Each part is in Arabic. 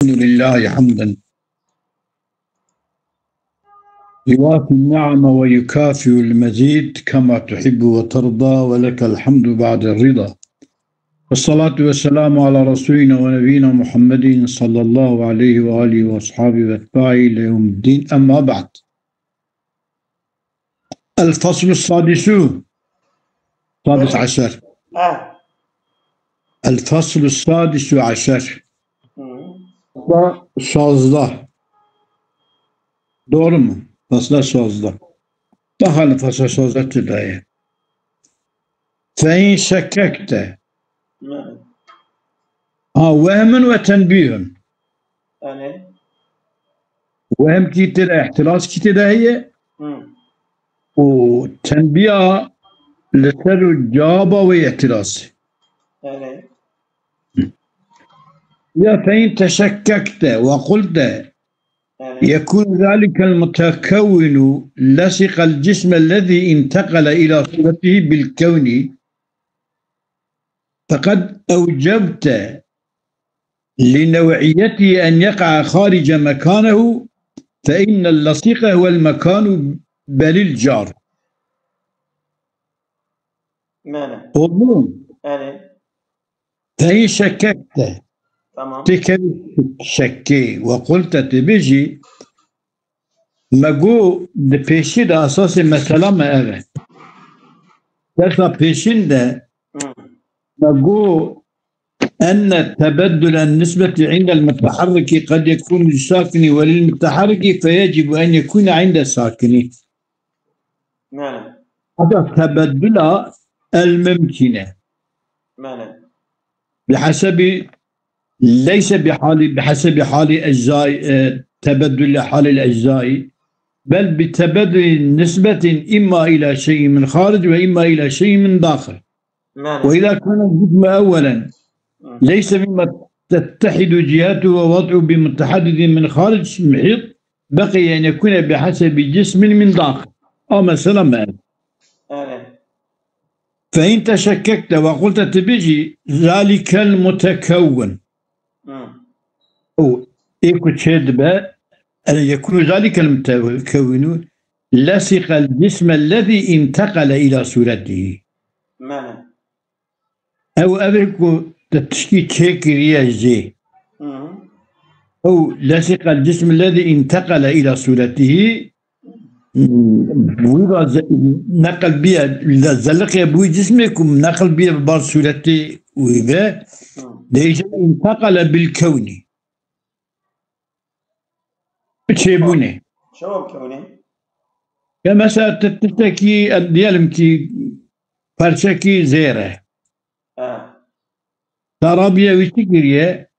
الحمد لله حمدا يوافي النعم ويكافئ المزيد كما تحب وترضى ولك الحمد بعد الرضا، والصلاة والسلام على رسولنا ونبينا محمد صلى الله عليه وآله وأصحابه وأتباعه إلى يوم الدين. أما بعد، الفصل السادس عشر. الفصل السادس عشر شازده. doğru mu? Fasla sözde. Bakalım fasla sözde tüdaya. Fein şekkekte. Vehmen ve tenbihün. Vehem ki tira ihtiras ki tirahiye. O tenbiha leteru cevaba ve ihtiras. Ya fein teşekkekte ve kulte يكون ذلك المتكون لصق الجسم الذي انتقل إلى صورته بالكون، فقد أوجبت لنوعيته أن يقع خارج مكانه، فإن اللصيق هو المكان بل الجار. أظن فإن شككت تكل شكي وقلت تبيجي مجو بيشي ده أساس مثلا ما أبى تسا بيشين ده مجو أن تبدل النسبة عند المتحرك قد يكون للساكن وللمتحرك، فيجب أن يكون عند الساكن. هذا تبدل الممكنة بحسب ليس بحسب حال أجزاء تبدل حال الأجزاء، بل بتبدل نسبة إما إلى شيء من خارج وإما إلى شيء من داخل. وإذا كان الجسم أولا ليس مما تتحد جهاته ووضعه بمتحدد من خارج محيط، بقي أن يكون بحسب جسم من داخل. مثلا ما فإن تشككت وقلت تبيجي ذلك المتكون أو إيكو تشيد بقى أن يكون ذلك المتكون لصق الجسم الذي انتقل إلى صورته. أو أبركو تشكي تشكريا زي أو لصق الجسم الذي انتقل إلى صورته نقل بيها زلق يبوي جسمكم نقل بيها ببار صورته ويبا ليش انتقل بالكون. تشيبوني شو كوني؟ كمثلا تتكي ديالم كي فرشكي زيره ترابيه ويتكريه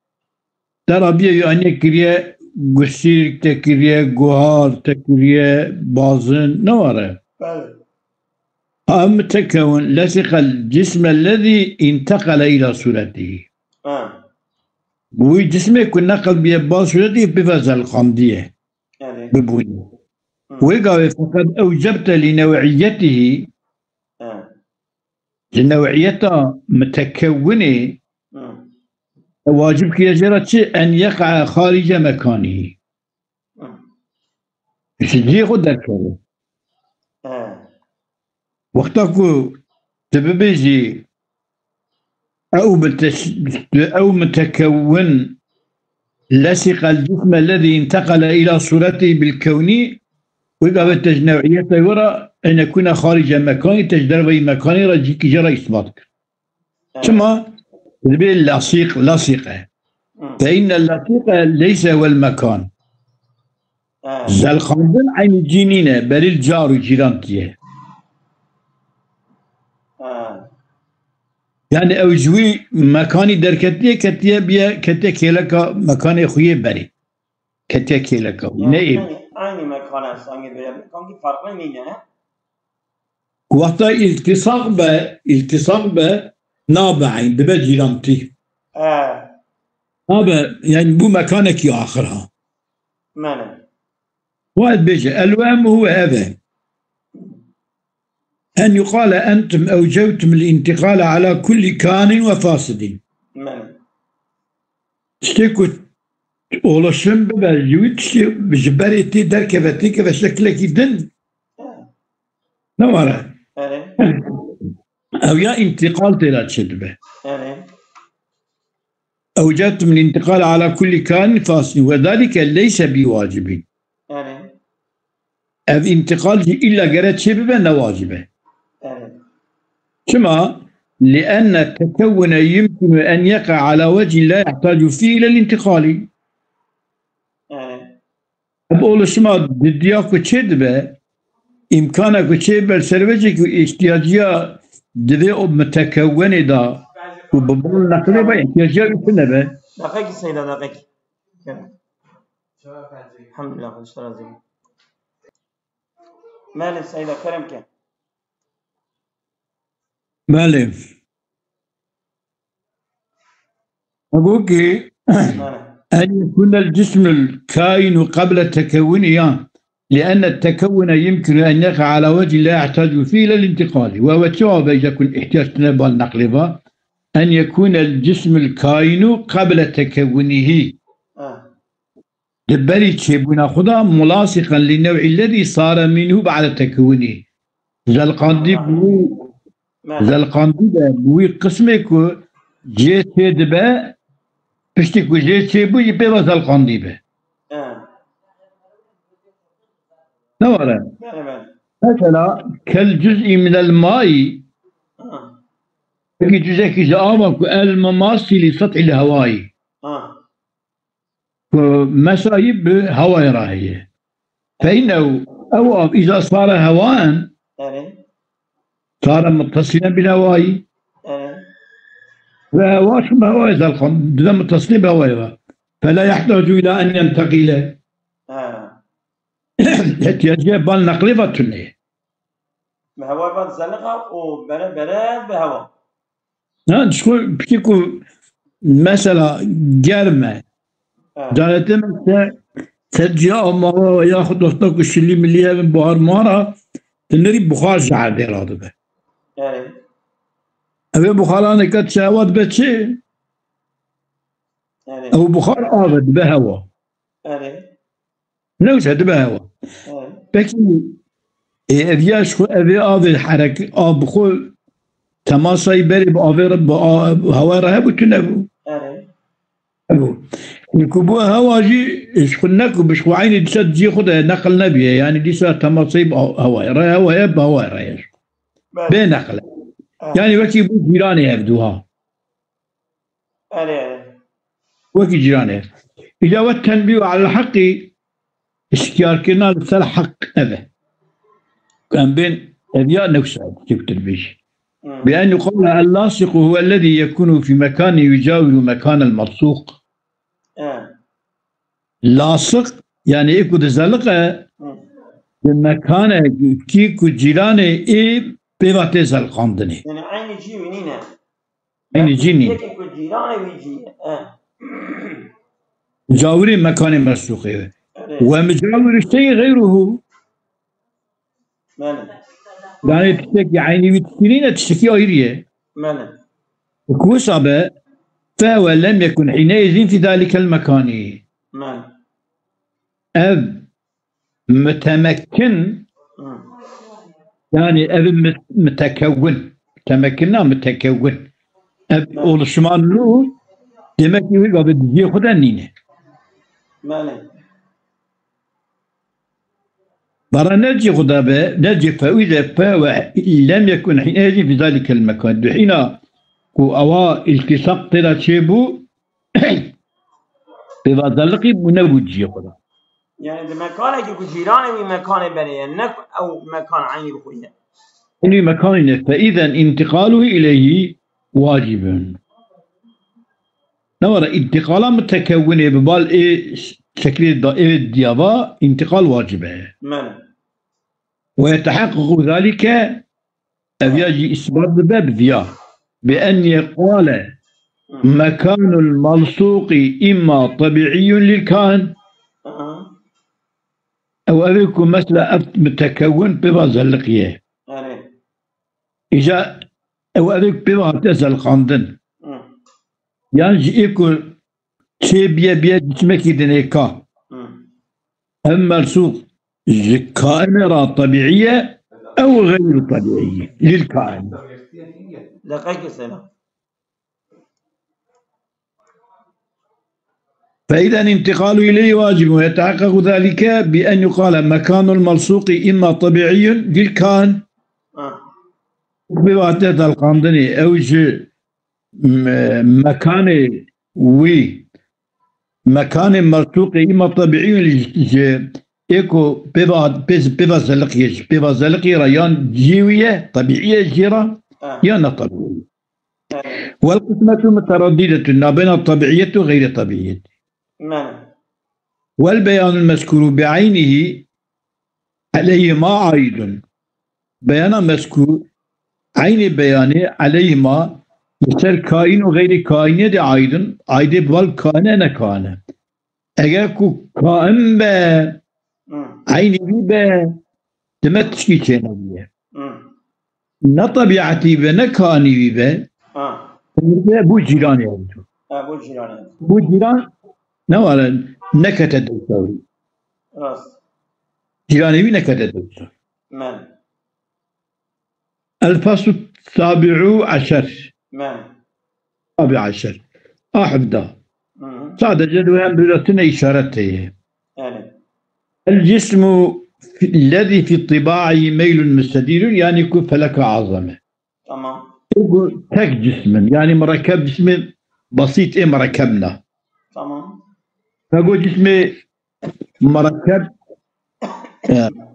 ترابيه يعني كريه قصير تكريه قهار تكريه بازن نوره. أم تكون لصق الجسم الذي انتقل إلى صورته. بوي جسمك نقل بيه باز صورته بفزل القمديه ببوني. وقال فقد أوجبت لنوعيته لنوعيته متكونة واجب كي يجرت أن يقع خارج مكانه. شجي خد الكلام وقتكو تببيجي أو متكون لصق الجسم الذي انتقل إلى صورته بالكوني، وقالت نوعيته وراء أن يكون خارج مكانه تجدر بي مكانه رجيك جرى إثباتك. ثم اللصيق لصقه، فإن اللصيق ليس هو المكان. زلخاندن عين الجنينة بل الجار جيرانتيه. يعني أوجوي مكاني دركتيه كتيه بيا كتيه كيلكا مكاني خويه بري كتيه كيلكا نائب aynı mekana sanki böyle kanki farklı mı yani? وقتا التصاق به نابعين دبا جيرانتي. هذا يعني بو مكانك يا آخرها. معنى واحد بيجي الوهم هو هذا أن يقال أنتم أوجبتم الانتقال على كل كان وفاسد. معنى تشتكوا oluşum be yuyut bejbereti derkeveti ke ve şekle gidin ne var أري او ya intikal tela çedbe أري اوجدت من الانتقال على كل كائن فاصل وذلك ليس بواجب أري ev intikal illa geret şebibe ne vacibe أري كما لأن التكون يمكن أن يقع على وجه لا يحتاج فيه إلى الانتقال أري بقول شما بدياكو تشدبه إمكانك تشبه سربجك احتياجية دذي متكون دا وبقول نقله با احتياجية يتنبه دقيقة سيدة دقيقة الحمد لله اشترى زين مال السيدة كرم كان مالي أقول أن يكون الجسم الكائن قبل تكونه لأن التكون يمكن أن يقع على وجه لا يحتاج فيه إلى الانتقال وهو الجواب إذا يكون احتياج تنبه النقل أن يكون الجسم الكائن قبل تكونه لبالي تشيبنا خدا ملاصقا للنوع الذي صار منه بعد تكونه زلقاندي بوي قسمك جيت دبا بشتكو جيت بو يبقى زلقاندي به نورا مثلا كالجزء من الماء جزء كزآمك المماثل لسطح الهواء مسايب هواء راهية فإنه أو إذا صار هواء صار متصلا بالهواء فهواء شبه هواء إذا متصل بهواء فلا يحتاج إلى أن ينتقل احتياجية بالنقل فتنه بهواء بعد زلقة وبرد بهواء شكون بتيكو مثلا جرمة دانت مثلا تجي أما ياخذ وقتك الشلي مليها من بحر مارا تنري بخار جعل إرادة به أبي بخاراني كت شهوات بتشي أو بخار آبد بهواء نوشة بهواء لكن أبياش أبي آبد حركة آب خو تماسي بري بهواء رهب وتنبو يكبو هواجي يشخنكو بشخو عيني ديسات جي خدا نقل نبيه يعني ديسات تماسي بهواء رهواء بهواء رهيش بنقل يعني وكي بو جيراني يبدوها وكي جيراني إذا والتنبيه على الحق اشتيار كنا لسال حق أبه كان بين أبياء نفسه تكتر بيش بأن يقول اللاصق هو الذي يكون في مكان يجاور مكان الملصوق لاصق يعني إيكو دزلقة بمكان كيكو جيراني إيه بيباتي زلقاندني يعني عيني جي منينة عيني جيني كيكو جيراني ويجي جاوري مكان مسلوق ومجاور الشيء غيره يعني تشتكي عيني وتشتكي تشتكي أيرية كوسابة فهو لم يكن حينئذ في ذلك المكان أب متمكن يعني أب متكون تمكنا متكون أب أول شمال له demek ki قبل دي خدا نينه برا نجي غضابة نجي فإذا فهو لم يكن حينئذ في ذلك المكان حين أوا التصاق ترى شيبو بذلقي منوجي غضا يعني المكان يكون جيراني ومكان بنيه أو مكان عيني بخويه إنه مكان فإذا انتقاله إليه واجب نورا انتقالا متكونة ببال إيه شكل الدائرة الديابة انتقال واجبه ويتحقق ذلك أبياجي إثبات باب ذيا بأن يقال مكان الملصوق إما طبيعي للكائن أو أبيكم مثلا متكون بباز اللقية إجا أو أبيك بباز تزل قاندن يعني يكون شي بيا جسمك دنيكا أما مرسوق كائنة طبيعية أو غير طبيعية للكائن. دقيقة سنة. فإذا الانتقال إليه واجب، ويتحقق ذلك بأن يقال مكان الملصوق إما طبيعي للكائن بواسطة القاندني أو مكان ملصوق إما طبيعي إيكو بيبا زلقية ريان جيوية طبيعية جيرة يانا طبيعية. والقسمة مترددة ما بين الطبيعية وغير الطبيعية. والبيان المذكور بعينه عليه ما عائد. بيان مذكور عين بيانه عليه ما مثل كائن وغير كائن دي عائد والكائن نكان. اگر کو كائن به عيني به تمتشكي چنوية نا طبيعتي به نا كائني به بو جيران يوجد بو جيران نوالا نكت الدكتوري جيراني بي نكت الدكتور. الفصل السابع عشر. السابع عشر أحبدا صعد جدوها بلتنا إشارته. الجسم الذي في الطباع ميل مستدير يعني يكون فلك عظمة. تمام. يقول تك جسم يعني مركب جسم بسيط إيه مركبنا. تمام. فقول جسم مركب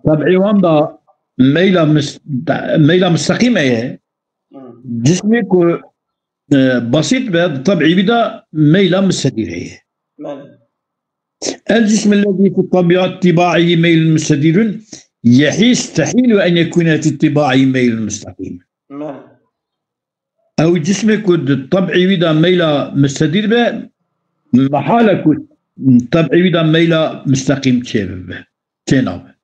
طبعي وانبا ميلة مستقيمة إيه جسمك بسيط به طبعي بدا ميلة مستديرة. الجسم الذي في الطبيعة الطباعي ميل مستدير يستحيل أن يكون في الطباع ميل مستقيم. أو جسمك الطبعي بدا ميلة مستدير به محالك طبعي بدا ميلة مستقيم به تناوه.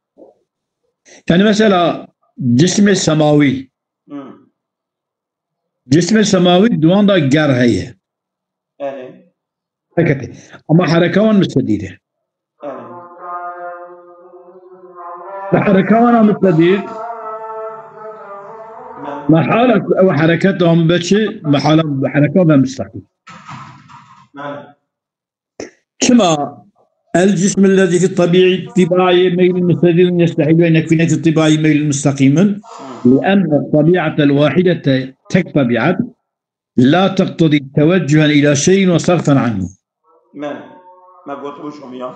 يعني مثلا جسم السماوي دوان دا گر هي حركته اما حركوان مستديره حركوان مستدير محالك او حركتهم بشي محالة حركوان مستقيم. كما الجسم الذي في الطبيعي ميل مستدير يستحيل ان يكون في الطبيعي ميل مستقيما لان الطبيعة الواحدة طبيعة لا تقتضي توجها إلى شيء وصرفا عنه. ما قلتوش يا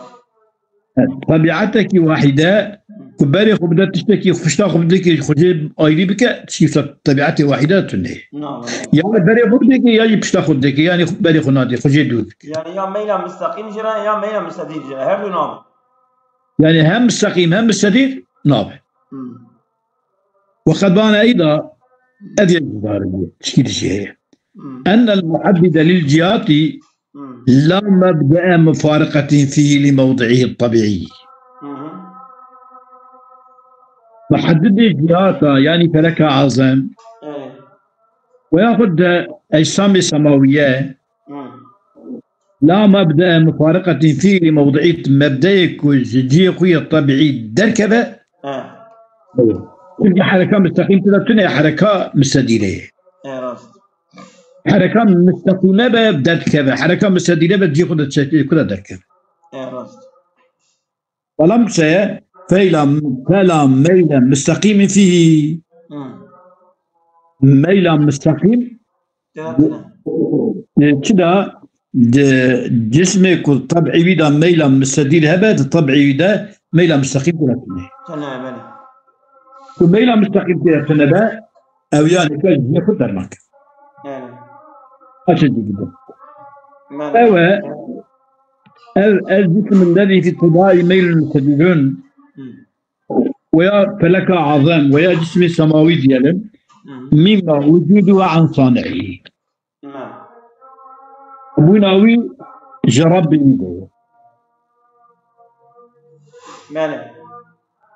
طبيعتك واحدة كباري خبدات تشتكي خشتا خبدك خجيب آيري بك تشيف طبيعتي واحدة تنهي. يعني باري خبدك يعني بشتا خبدك يعني باري خناتي خجيب دودك. يعني يا ميلا مستقيم جرا يا ميلا مستدير جرا هردو ناب. يعني هم مستقيم هم مستدير ناب. وقد بان أيضا هذه الجدارية تشكيل شيء أن المحدد للجهات لا مبدأ مفارقة فيه لموضعه الطبيعي. محدد الجهات يعني فلك عظم ويأخذ أجسام سماوية لا مبدأ مفارقة فيه لموضعه مبدأك وجهه الطبيعي دركبة تلقى حركة مستقيمة تنهي حركة مستديرة. حركة مستقيمة بدركبة حركة مستديرة بتجي خد تشكيل كذا دركبة. ولم سي فيلا ميلا مستقيم فيه ميلا مستقيم كده جسمك الطبيعي بدا ميلا مستدير هبه الطبيعي بدا ميلا مستقيم كده تنهي. ميلا مستقيم كده تنبه او يعني كده ياخد درمك. أشد جدا. أو الجسم الذي في الطباع ميل المستديرون ويا فلك عظام ويا جسم سماوي ديالا مما وجوده عن صانعه. أبوناوي جرب بيده.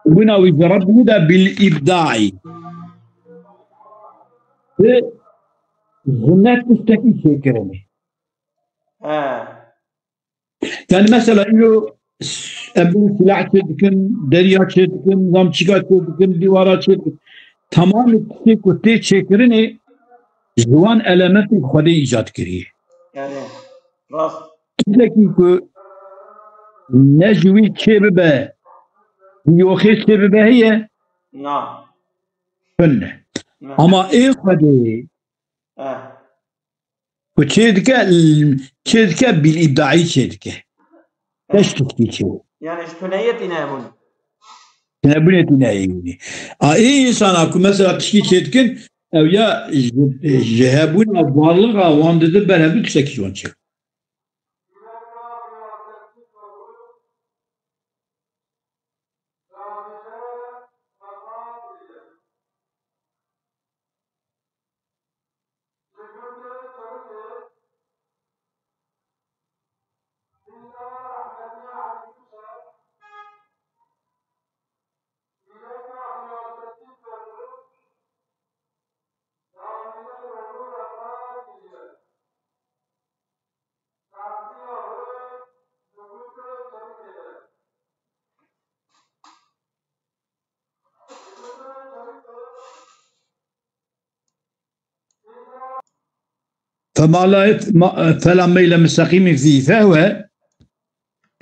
أبوناوي جرب بيده بالإبداع. هناك تستكي شيء كرمي Yani mesela ebru silah çekin, derya çekin, zamçıka çekin, divara çekin. Tamamı kişi kutu çekirini Jwan elementi Xwedê icat kiriye. Yani rast. Tiştekî ku ne ji wî çê bibe, yoxê çê bibe heye, Na. hûn ne. Na. Ama ê Xwedê ku çê dike bil îbdaî çê dike. Teş tiştî çê. Yani ştüneyeti ne bunun? Nebûnê tî neyînî. A ê insana ku mesela tiştî çê dikin, ew ya ji hebûna varlığa wan didin berhevdû tiştekî ji wan çê. فلا ميل مستقيم فيه فهو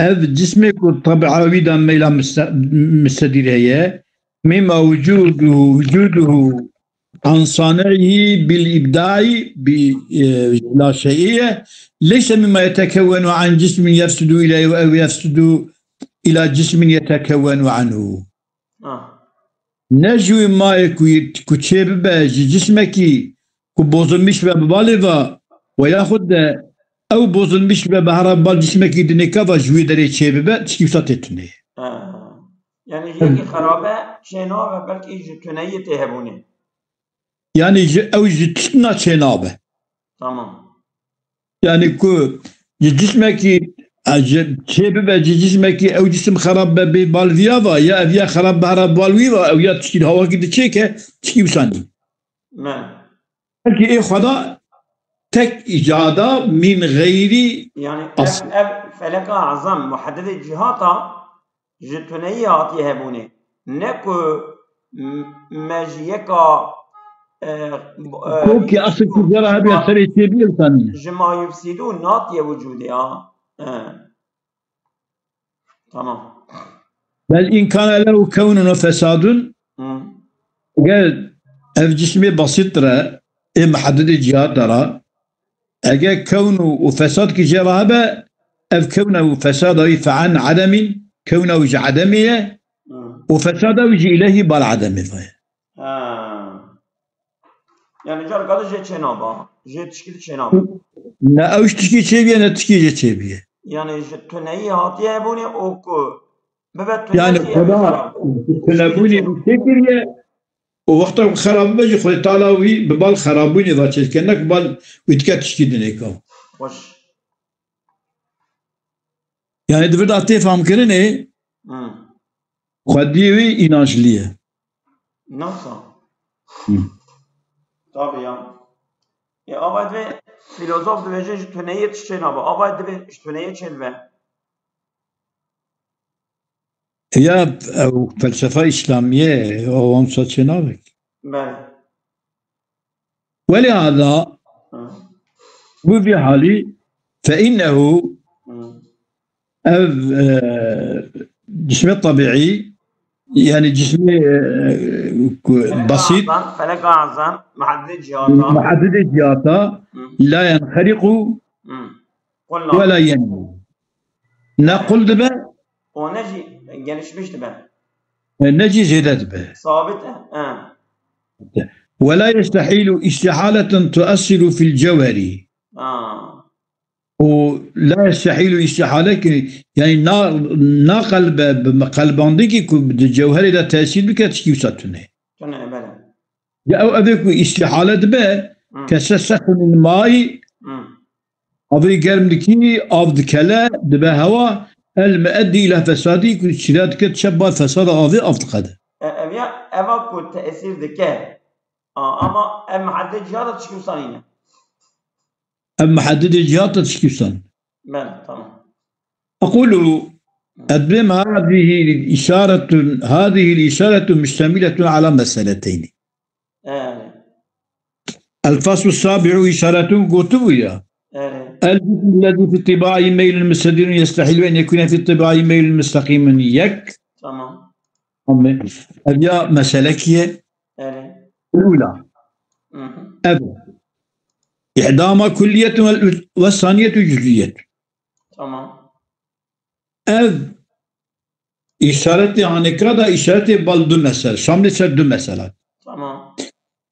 أذ جسمك والطبيعة ويدا ميل مستدير هي مما وجوده عن صانعه بالإبداع بلا شيئية ليس مما يتكون عن جسم يفسد إليه أو يفسد إلى جسم يتكون عنه نجوي ما كتشيب جسمك كبوزمش ببالغة وياخد او بوزلمش بهرب بال جسمك دنيكا وجوي دري تشيبه تشكي ساتتني يعني هي خرابه شينا وبلكي جتنيه تهبوني يعني او جتنا شينابه tamam يعني كو جسمك تشيبه جسمك او جسم خراب بالفيافا يا افيا خراب بهرب بالويفا او يا تشكي هوا كده تشيكه تشكي بساني ما بلكي ايه خدا tek icada min gayri yani ev feleka azam muhaddede cihata jitneyi hatiye hebune ne ku mejiyeka ki asıl kuzlara hep yasar ettiği sanıyor. Jima yufsidu natiye vücudu ya. Tamam. Bel inkâne lehu kevnun fesadun gel ev cismi basittre muhaddede cihatlara اجا كونه وفساد كي جرابه اف كونه وفساد فعن عدم كونه وجه عدميه وفساد وجه اليه بالعدم يعني جار قد جه چنابا جه تشكيل چنابا لا اوش تشكي چيبيه لا تشكي جه چيبيه يعني تنهي هاتيه بوني اوكو ببت يعني خدا تنبوني بتكريه ووقت خراب بجي خود تعالى ببال خرابوني ذا شيء كأنك بال ويتكتش كده نيكا. وش؟ يعني دفعت أتفهم كرني. خديوي إناجلية. نصا. طبعا. يا أبغى ده فيلسوف ده بيجي تنية تشينا با أبغى ده بيجي تنية تشيلبه. هي فلسفة إسلامية أو أمسا تشينابك. بله. ولهذا وفي حالي فإنه جسم الطبيعي يعني جسم بسيط فلك أعظم محدد جياتا لا ينخرق ولا ينمو نقول دبا ونجي gelişmişti ben. نجي زيادة به ثابت ولا يستحيل استحالة تؤثر في الجوهر ولا يستحيل استحالة يعني نا قلباندك الجوهر إذا تأثير بك تشكي وساتونه يا أو أذيك استحالة به كسسخن الماء أبي قرمدكي أفض كلا دبا هوا المؤدي إلى فسادي كشلات كتشبه فساد أفض أفضقده أبيا أما كنت تأثير دكه أما محدد جهات تشكي وسانينه. محدد جهات تشكي وسان. بله تمام. أقول أدبم هذه الإشارة مشتملة على مسألتين. الفصل السابع إشارة قطبية. الجسم الذي في الطباع ميل مستدير يستحيل أن يكون في الطباع ميل مستقيم تمام. هذه مسألة الأولى. إحداهما كلية والثانية جزئية. تمام. إشارة عن كذا إشارة بالدو مسألة شاملة دو مسألة. تمام.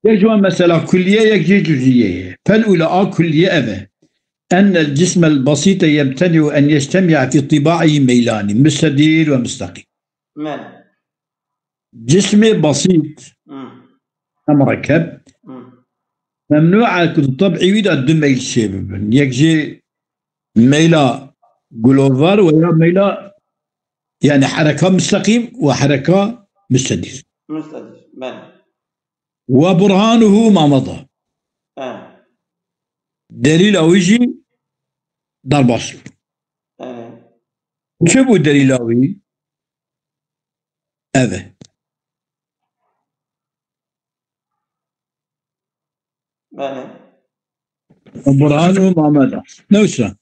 يجب مسألة كلية يجي جزئية. فالأولى كلية أن الجسم البسيط يمتنع أن يجتمع في طباعه ميلان مستدير ومستقيم. جسم بسيط مركب ممنوع الطبع ويدا دميل شيب يجي ميلا جلوفر ويا ميلا يعني حركة مستقيم وحركة مستدير. وبرهانه ما مضى. دليل ويجي ضرب أصل. شو دليل وي؟ هذا. برهانه ما مضى. نوسا.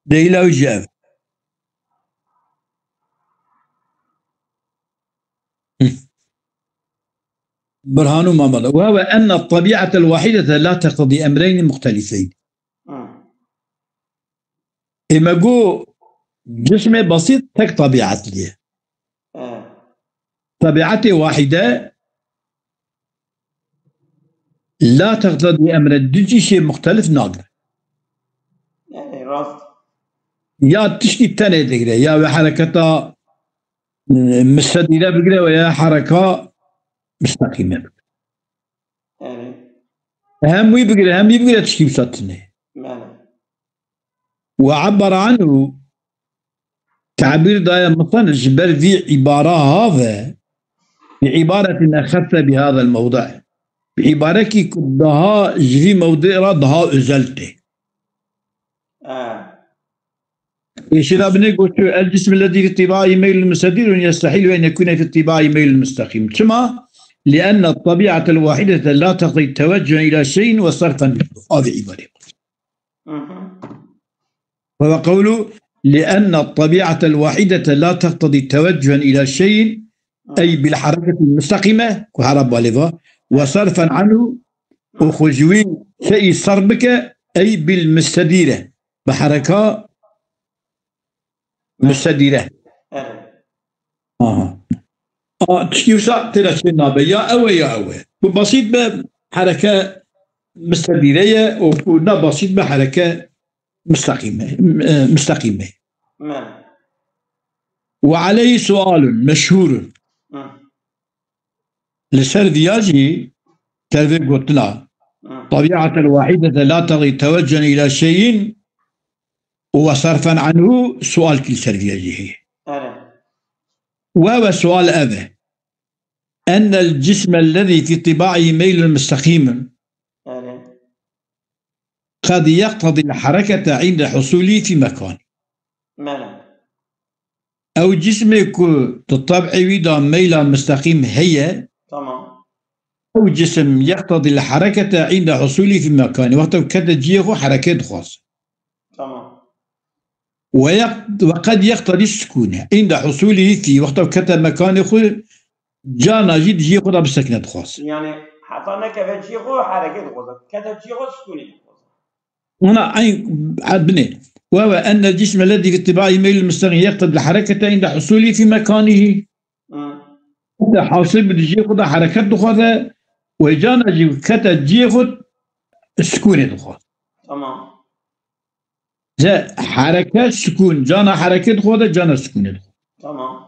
دليل ويجي هذا. برهانه ما مضى وهو أن الطبيعة الواحدة لا تقتضي أمرين مختلفين. إما جو جسم بسيط تك طبيعة ليه. طبيعته واحدة لا تقتضي أمر الدجي شيء مختلف ناقر. يعني راست. يا تشكي التانية تقرأ يا حركة مستديرة بقرأ ويا حركة مستقيمة. هم يبقى تشكي بساتنه. وعبر عنه تعبير دايا مثلا جبر في عبارة هذا بعبارة أخذت بهذا الموضع بعبارة كي كدها جري موضع ردها أزلته. إيش رابني قلت الجسم الذي في الطباع ميل المستدير يستحيل أن يكون في الطباع ميل المستقيم. كما لأن الطبيعة الواحدة لا تقضي التوجه إلى شيء وصرفا هذه عبارة. وهو قوله لأن الطبيعة الواحدة لا تقتضي التوجه إلى شيء أي بالحركة المستقيمة كهرب والفا وصرفا عنه وخجوي شيء صربك أي بالمستديرة بحركة مستديرة. تشيوسا ترى يا أوي بسيط بحركة مستديرية وكنا بسيط بحركة مستقيمة. وعليه سؤال مشهور لسردياجي تلفي قلتنا طبيعة الواحدة لا تغي توجه إلى شيء وصرفا عنه سؤال كل سردياجي وهو سؤال هذا أن الجسم الذي في طباعه ميل مستقيم قد يقتضي الحركة عند حصوله في مكان أو جسمك بالطبع ويدا ميلا مستقيم هي أو جسم يقتضي الحركة عند حصوله في مكان وقت كده جيه حركات خاصة. وقد يقتضي السكون عند حصوله في وقت كده مكان جانا جد جيه خدا بسكنة خاصة. يعني حطنا كده جيه حركات خاصة كده جيه سكوني. هنا بني وهو أن الجسم الذي في الطباع ميل المستقيم يقتضي الحركة عند حصوله في مكانه. حاصل بدي ياخذ حركات دخوذة وجانا جي كتا ياخذ سكون دخوذ. تمام. زي حركات سكون جانا حركة دخوذة جانا سكون دخوذة. تمام.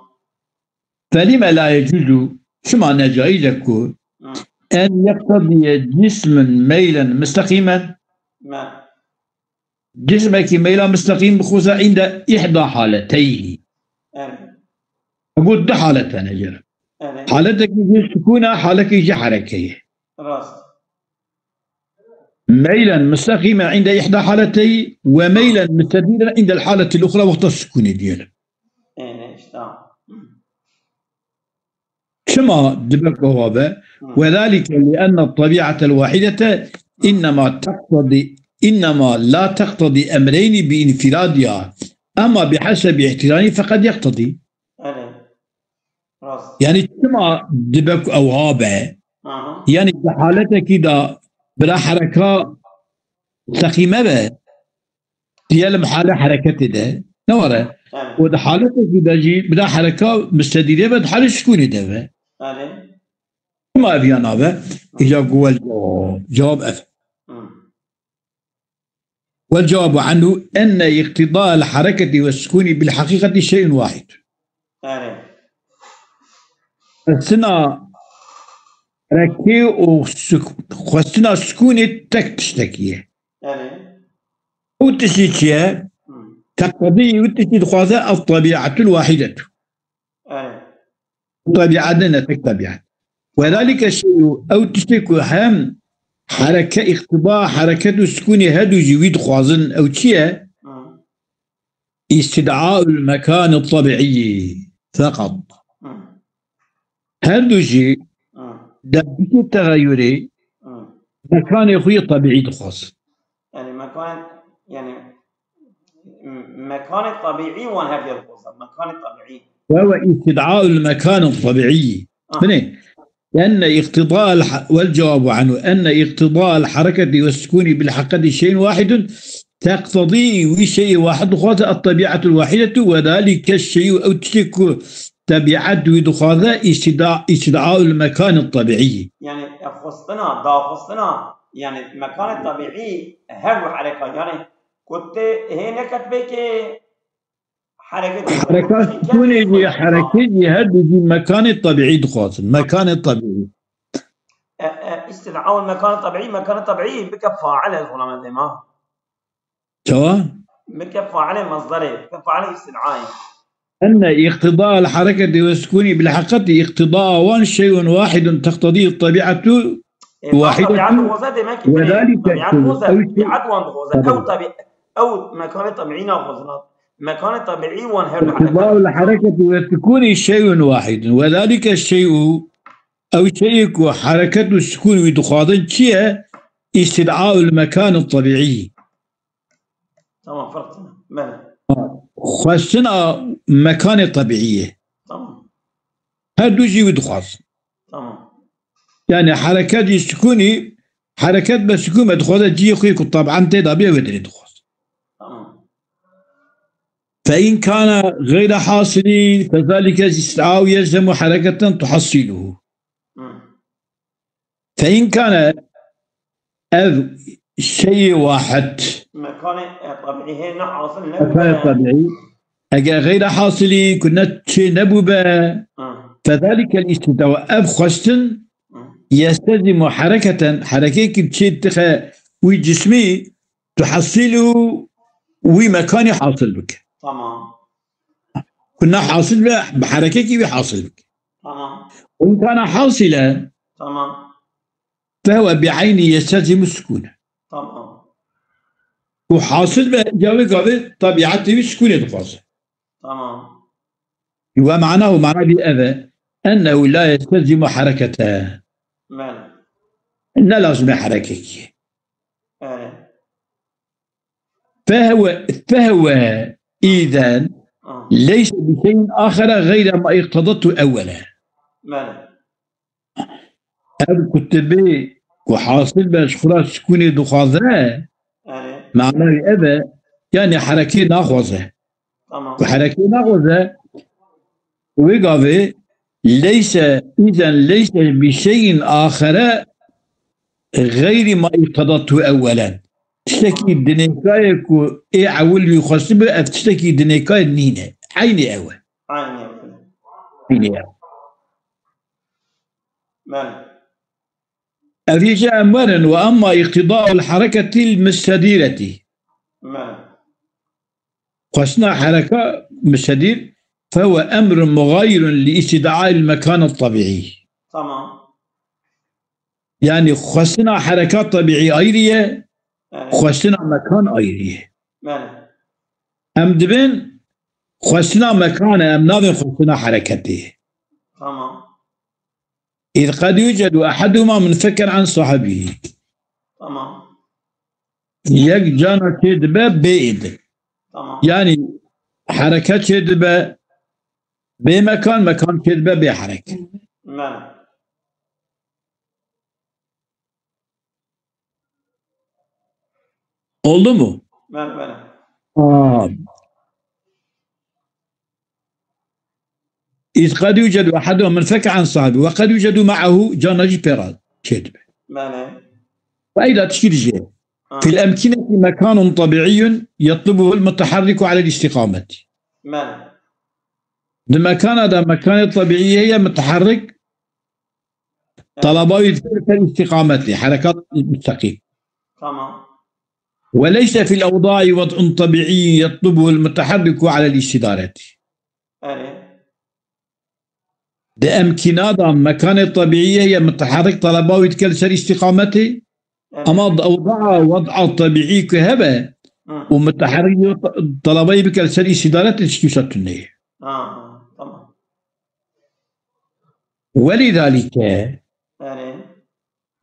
فلما لا يجوز شو معنى جائز يكون أن يقتضي جسم ميلا مستقيما. جسمك ميلا مستقيم بخصوص عند إحدى حالتيه. أقول ده حالتين أجل. حالتك يجي سكونة حالك يجي حركية. راست. ميلا مستقيما عند إحدى حالتي وميلا مستديرا عند الحالة الأخرى وقت السكون دياله. كما دبك هذا وذلك لأن الطبيعة الواحدة إنما لا تقتضي أمرين بانفرادها، أما بحسب احترامه فقد يقتضي. يعني كما دبك أو هذا يعني بحالته كده بلا حركة سقيمة به ديال حالة حركته ده نورا وده حالته كده جي بلا حركة مستديرة به حالة سكوني ده به ما في أنا به إذا قول جواب أف والجواب عنه أن اقتضاء الحركة والسكون بالحقيقة شيء واحد. السنة ركي وخصنا سكون تشتكيه وتشتكيه تقتضي وتشتكي خاصة الطبيعة الواحدة طبيعتنا تكتبيها وذلك الشيء أو تشتكي هم حركة اقتضاء حركة السكون هدو جويد خوازن أو تشيه استدعاء المكان الطبيعي فقط. هدو جي دبت التغيري مكان يخوي طبيعي خاص يعني مكان طبيعي وان هذه الخاصة مكان طبيعي وهو استدعاء المكان الطبيعي لأن اقتضاء والجواب عنه أن اقتضاء الحركة والسكون بالحقيقة شيء واحد تقتضي شيء واحد خاصة الطبيعة الواحدة وذلك الشيء أو تلك طبيعة ودخاذة استدعاء المكان الطبيعي. يعني خصنا يعني المكان الطبيعي هو حركة يعني كنت هنا كتبك حركات تكون حركة هذه المكان الطبيعي دخاذ المكان الطبيعي. استدعاء المكان الطبيعي بك فاعل الظلام زي ما. سواء. بك فاعل مصدري بك فاعل استدعائي. أن اقتضاء الحركة والسكون بالحقيقة اقتضاء شيء واحد تقتضيه الطبيعة واحدة وذلك أو مكان طبيعي ناخذنا مكان طبيعي وانهر اقتضاء الحركة والسكون شيء واحد وذلك الشيء أو شيء حركة السكون ودخاذن شيء استدعاء المكان الطبيعي. تمام فرقنا ماذا خصنا مكان طبيعية تمام هادو جي ودخاز تمام يعني حركات السكوني حركات بالسكون مدخوزة جي يخيك طبعا تدابية ودري دخاز تمام فإن كان غير حاصل فذلك استدعاء يلزم حركة تحصيله فإن كان شيء واحد مكان طبيعي هنا حاصل مكان طبيعي أجا غير حاصل كنا شيء نبوبة فذلك الاستدعاء خصن يستلزم حركة شيء تخا وجسمي تحصله ومكان حاصل بك تمام كنا حاصل بحركة كيف حاصل بك تمام وإن كان حاصلا تمام فهو بعينه يستلزم السكون تمام وحاصل بجاوي قابل طبيعته السكون الخاصة تمام ومعناه معنى بأذى أنه لا يستلزم حركته ماذا إن لازم حركة فهو إذن ليس بشيء آخر غير ما اقتضته أولا ماذا الكتبي وحاصل بأشخراط سكوني دخاذة معناه أذى يعني حركة ناخذة وحركة ناخذة وقابل ليس بشيء آخر غير ما اقتضته أولا تشتكي دنيكاية كو إيه عول يخصبه تشتكي دنيكاية نينة عيني أول عيني أول أفيش أمرا وأما اقتضاء الحركة المستديرة خصنا حركة مستدير فهو أمر مغاير لاستدعاء المكان الطبيعي تمام يعني خصنا حركات طبيعية أيرية خصنا مكان أيرية أم دبن خصنا مكان أم ناظر خصنا حركته. تمام. إذ قد يوجد أحدهما منفكا عن صاحبه. تمام. يك جانا كدبة بيد. تمام. يعني حركة كدبة بمكان مكان كدبة بحركة. Oldu mu? إذ قد يوجد أحدهم منفك عن صاحبه وقد يوجد معه جانج بيراد كذب. وإذا تشير في الأمكنة مكان طبيعي يطلبه المتحرك على الاستقامة. المكان هذا مكان طبيعي هي متحرك طلبه يذكر الاستقامة حركات مستقيم. تمام. وليس في الأوضاع وضع طبيعي يطلبه المتحرك على الاستدارة. ده أمكنة مكان طبيعي هي متحرك طلبه يتكلسر استقامته. أما الأوضاع وضع طبيعي كهبة ومتحرك طلبه يتكلسر استدارة تشتوشتنه. تمام. ولذلك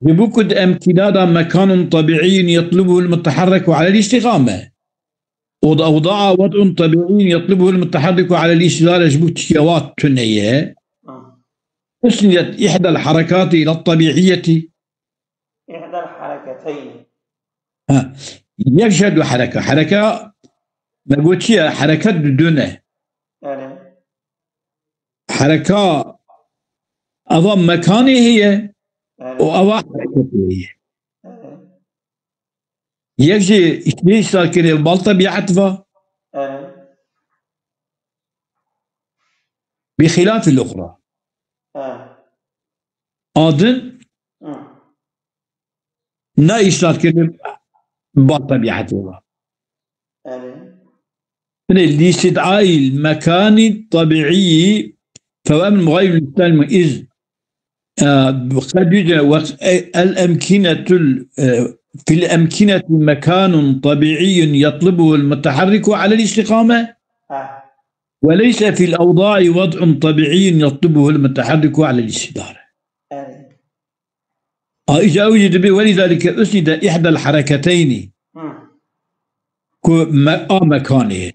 بوجود أمكنة مكان طبيعي يطلبه المتحرك على الاستقامة. أوضاع وضع طبيعي يطلبه المتحرك على الاستدارة جبوت شيوات تنية. أسندت إحدى الحركات إلى الطبيعية. إحدى الحركتين. يشهد حركة ما قلت شيء حركات بدونه. حركة أضم مكانه هي وأضع حركته هي. يجي إثنين صار كده بالطبيعة بخلاف الأخرى. أذن نا إشارة كلمة بالطبيعة لاستدعاء المكان الطبيعي فهو من مغاير المثال إذ قد يوجد الأمكنة في الأمكنة مكان طبيعي يطلبه المتحرك على الاستقامة. وليس في الأوضاع وضع طبيعي يطلبه المتحرك على الاستدارة. إذا وجد به ولذلك أسند إحدى الحركتين مكانه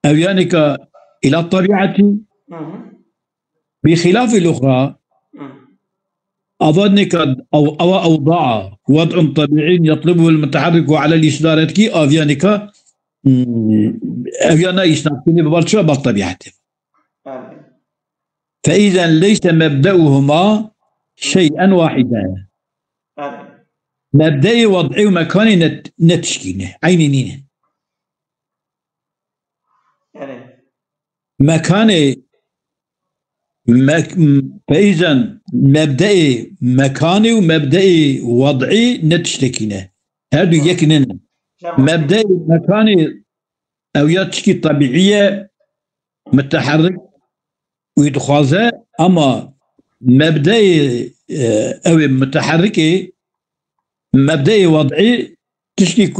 أو يعني إلى الطبيعة بخلاف الأخرى أظنك أو أوضاع وضع طبيعي يطلبه المتحرك على الاستدارة كي أفيانك أفيانا يستنقني ببالشوى بالطبيعة. فإذا ليس مبدأهما شيئا واحدا. مبدأ وضعي ومكان نتشكينه عينينه مكان فإذا مبدأ مكاني ومبدأ وضعي نتشتكينه هذا يكنن. مبدأ مكاني أو يتشكي طبيعية متحرك ويدخازه أما مبدأ أو متحركة مبدأ وضعي تشكي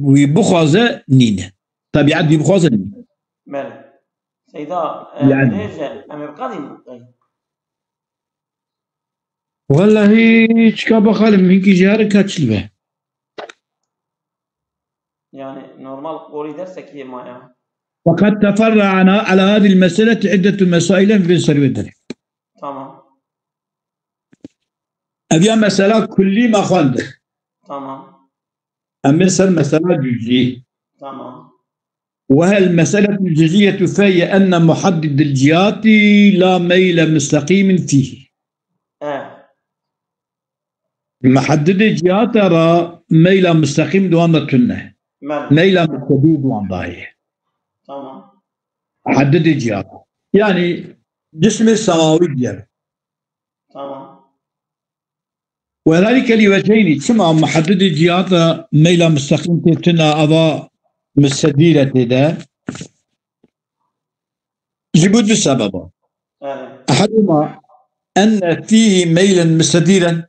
ويبخازه نينه طبيعة يبخازه نينه. سيدا يعني أمي بقادم والله تشكا خالد منك جارك هاتشلبه يعني نورمال قولي درسك هي معايا. وقد تفرع على هذه المسألة عدة مسائل في سرير الدرك. تمام. أبيا مسألة كلي ما خاندك. تمام. أمثل مسألة جزئية. تمام. وهالمسألة الجزئية فهي أن محدد الجهات لا ميل مستقيم فيه. محدد الجهات ترى ميل مستقيم دوام تنه. ميل مستقيم دوام ضايع. تمام. حدد الجهات يعني جسم السماوي ديال. تمام. وذلك لوجهين كما محدد الجهات ميل مستقيم تنا أضاء مستديرة ده لابد سببا. أحدهما أن فيه ميلا مستديرا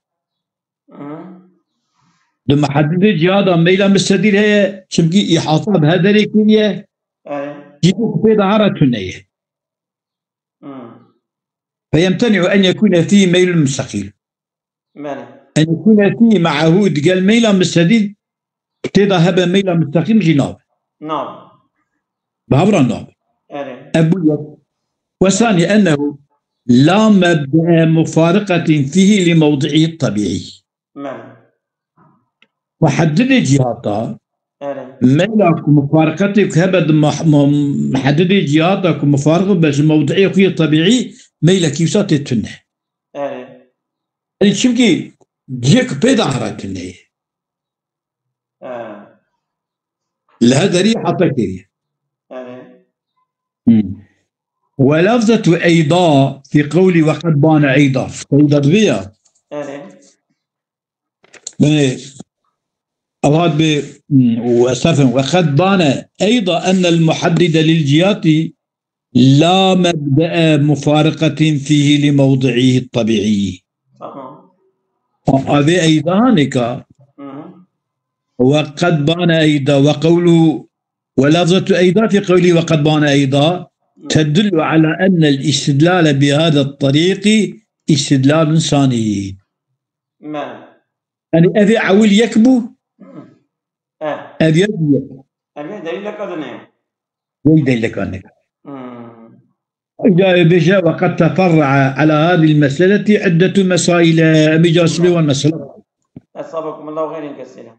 لما حددت هذا ميلا مستدير هي شمكي إحاطة بهذا الكيمياء جيبوك في ظهرتنية فيمتنع أن يكون فيه ميل مستقيم أن يكون فيه معه قال ميلا مستدير تذهب ميلا مستقيم جناب نعم بهبرا ناب أبو والثاني أنه لا مبدأ مفارقة فيه لموضعه الطبيعي وحدد جهاتا ميلاك مفارقتك هبد محدد جهاتك مفارقة بس موضعي فيه الطبيعي ميلك يسات التنه يعني شمكي جيك بيدا هراتنه لهذا ريحة تكيري ولفظة أيضا في قولي وقد بان أيضا فإذا بيا أراد وأستفهم وقد بان أيضا أن المحدد للجهات لا مبدأ مفارقة فيه لموضعه الطبيعي هذه أيضا هناك وقد بان أيضا وقوله ولفظة أيضا في قوله وقد بان أيضا تدل على أن الاستدلال بهذا الطريق استدلال ثاني يعني أبي عول يكبو أبي يكبو دليل لك أذنه دليل لك أنك جاء بجاء وقد تفرع على هذه المسألة عدة مسائل أبي جاسبي والمسألة أصابكم الله خير كثيرا